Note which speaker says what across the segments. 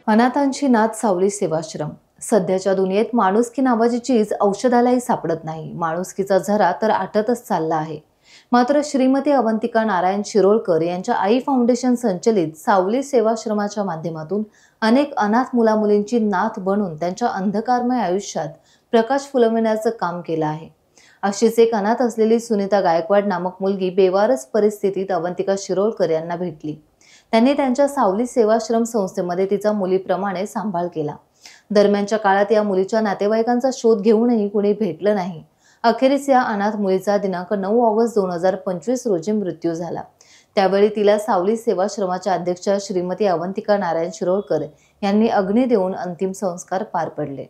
Speaker 1: अनाथांची नाथ सावली सेवाश्रम. सध्याच्या दुनियेत माणुसकी नावाची चीज औषधालाही सापडत नाही. माणुसकीचा झरा तर आटतच चालला आहे. मात्र श्रीमती अवंतिका नारायण शिरोळकर यांच्या आई फाउंडेशन संचलित सावली सेवाश्रमाच्या माध्यमातून अनेक अनाथ मुलामुलींची नाथ बनून त्यांच्या अंधकारमय आयुष्यात प्रकाश फुलवण्याचं काम केलं आहे. अशीच एक अनाथ असलेली सुनीता गायकवाड नामक मुलगी बेवारस परिस्थितीत अवंतिका शिरोळकर यांना भेटली. त्यांनी त्यांच्या सावली सेवाश्रम संस्थेमध्ये तिचा मुलीप्रमाणे सांभाळ केला. दरम्यानच्या काळात या मुलीच्या नातेवाईकांचा शोध घेऊनही कुणी भेटलं नाही. अखेरीस या अनाथ मुलीचा दिनांक 9 ऑगस्ट 2025 रोजी मृत्यू झाला. त्यावेळी तिला सावली सेवाश्रमाच्या अध्यक्षा श्रीमती अवंतिका नारायण शिरोळकर यांनी अग्नी देऊन अंतिम संस्कार पार पडले.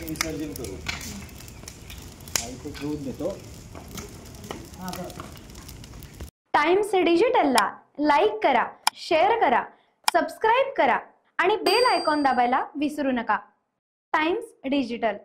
Speaker 2: विसर्जन करू घेऊन देतो.
Speaker 3: टाइम्स डिजिटलला लाईक करा, शेअर करा, सबस्क्राईब करा आणि बेल आयकॉन दाबायला विसरू नका. Times digital.